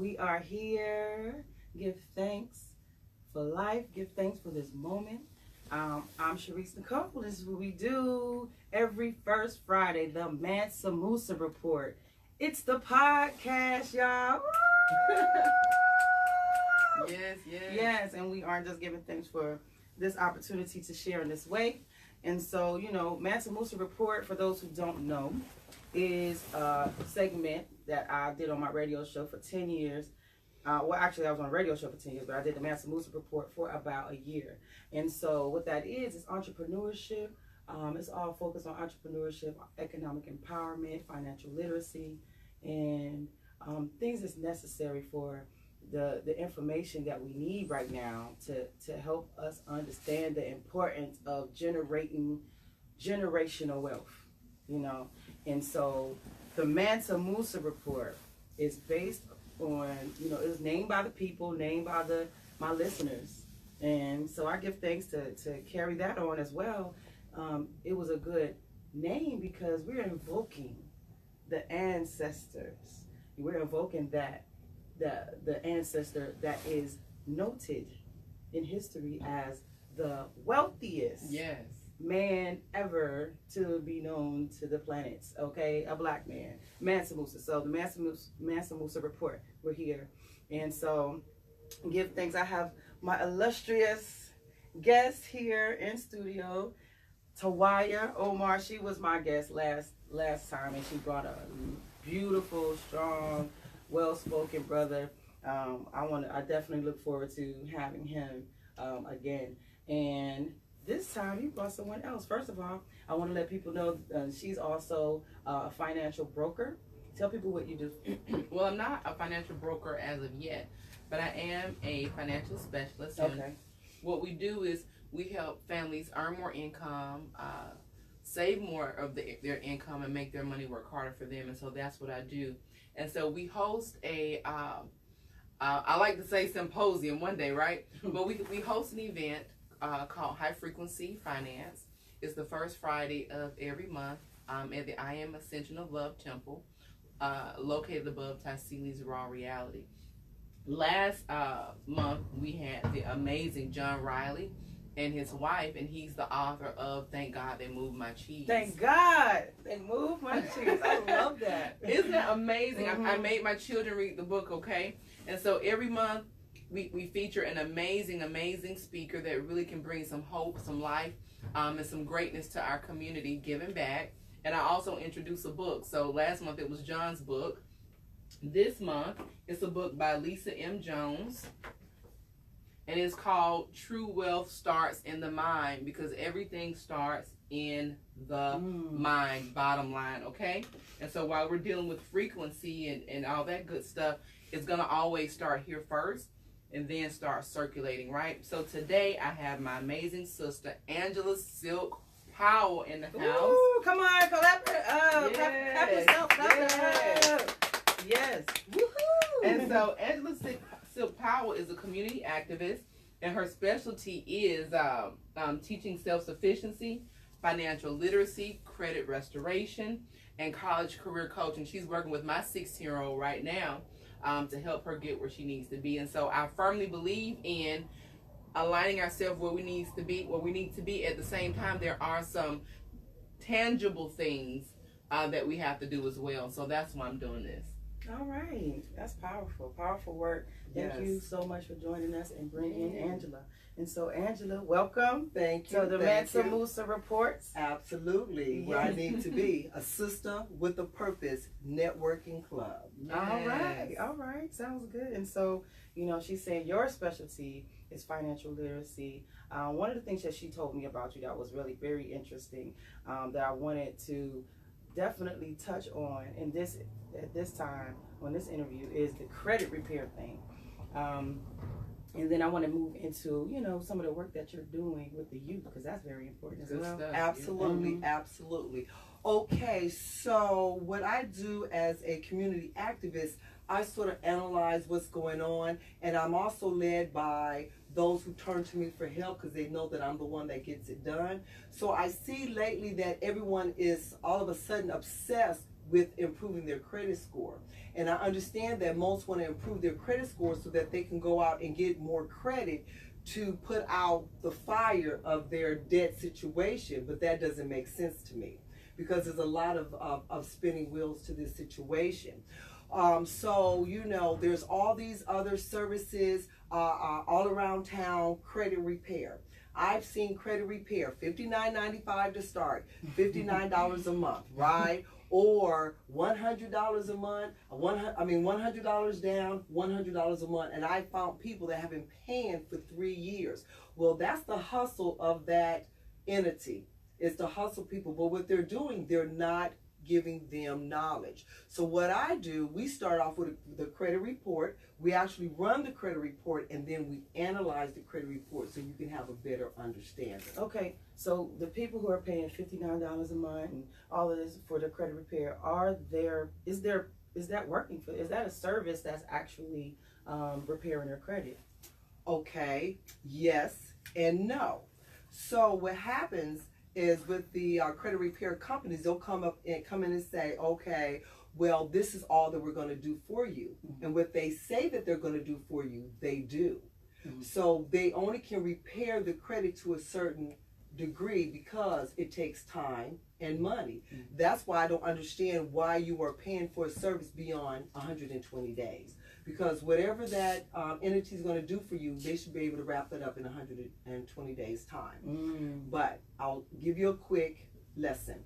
we are here. Give thanks for life. Give thanks for this moment. I'm Sharice Nicole. This is what we do every first Friday, the Mansa Musa Report. It's the podcast, y'all. Yes. Yes, and we aren't just giving thanks for this opportunity to share in this way. And so, Mansa Musa Report, for those who don't know, is a segment that I did on my radio show for 10 years. Well, actually, I was on a radio show for 10 years, but I did the Mansa Musa Report for about a year. And so what that is entrepreneurship. It's all focused on entrepreneurship, economic empowerment, financial literacy, and things that's necessary for the information that we need right now to help us understand the importance of generating generational wealth, And so the Mansa Musa Report is based on, it was named by the people, named by my listeners. And so I give thanks to carry that on as well. It was a good name because we're invoking the ancestors. We're invoking the ancestor that is noted in history as the wealthiest man ever to be known to the planets, okay? A black man, Mansa Musa. So the Mansa Musa Report, we're here. And so give thanks. I have my illustrious guest here in studio, Tawaya Omar. She was my guest last time, and she brought a beautiful, strong, well-spoken brother. I definitely look forward to having him again. And this time he brought someone else. First of all, I want to let people know she's also a financial broker. Tell people what you do. Well, I'm not a financial broker as of yet, but I am a financial specialist. Okay. What we do is we help families earn more income, save more of their income, and make their money work harder for them. And so that's what I do. And so we host I like to say symposium one day, right? But we host an event called High Frequency Finance. It's the first Friday of every month at the I Am Ascension of Love Temple, located above Tassili's Raw Reality. Last month, we had the amazing John Riley and his wife, and he's the author of Thank God They Moved My Cheese. Thank God They Moved My Cheese. I love that. Isn't that amazing? Mm-hmm. I made my children read the book, okay? And so every month, we feature an amazing speaker that really can bring some hope, some life, and some greatness to our community, giving back. And I also introduce a book. So last month it was John's book. This month it's a book by Lisa M. Jones, and it's called True Wealth Starts in the Mind, because everything starts in the mind, bottom line, okay? And so while we're dealing with frequency and all that good stuff, it's going to always start here first and then start circulating, right? So today I have my amazing sister, Angela Sylk Powell, in the house. Ooh, come on, clap it up. Clap yourself, clap it up. Yes. Woohoo! And so Angela Sylk Powell is a community activist, and her specialty is teaching self-sufficiency, financial literacy, credit restoration, and college career coaching. She's working with my 16-year-old right now to help her get where she needs to be. And so I firmly believe in aligning ourselves where we need to be. At the same time, there are some tangible things that we have to do as well. So that's why I'm doing this. All right. That's powerful. Powerful work. Thank you so much for joining us and bringing in Angela. And so, Angela, welcome. Thank you. To the Mansa Musa Reports. Absolutely. Where I need to be. A Sista with a Purpose networking club. Yes. All right. Sounds good. And so, she's saying your specialty is financial literacy. One of the things that she told me about you that was really very interesting, that I wanted to definitely touch on at this time on this interview, is the credit repair thing. And then I want to move into, some of the work that you're doing with the youth, because that's very important as well. Stuff. Absolutely, absolutely. Okay, so what I do as a community activist, I sort of analyze what's going on, and I'm also led by those who turn to me for help because they know that I'm the one that gets it done. So I see lately that everyone is all of a sudden obsessed with improving their credit score. And I understand that most want to improve their credit score so that they can go out and get more credit to put out the fire of their debt situation, but that doesn't make sense to me because there's a lot of spinning wheels to this situation. So, you know, there's all these other services all around town, credit repair. I've seen credit repair, $59.95 to start, $59 a month, right? Or $100 a month, $100 down, $100 a month. And I found people that have been paying for 3 years. Well, that's the hustle of that entity. It's to hustle people, but what they're doing, they're not giving them knowledge. So what I do, we start off with the credit report. We actually run the credit report, and then we analyze the credit report so you can have a better understanding. Okay, so the people who are paying $59 a month and all of this for the credit repair, is that working for? Is that a service that's actually repairing their credit? Okay, yes and no. So what happens is with the credit repair companies, they'll come in and say, okay, well, this is all that we're going to do for you. Mm-hmm. And what they say that they're going to do for you, they do. Mm-hmm. So they only can repair the credit to a certain degree because it takes time and money. Mm-hmm. That's why I don't understand why you are paying for a service beyond 120 days. Because whatever that entity is going to do for you, they should be able to wrap it up in 120 days time. But I'll give you a quick lesson.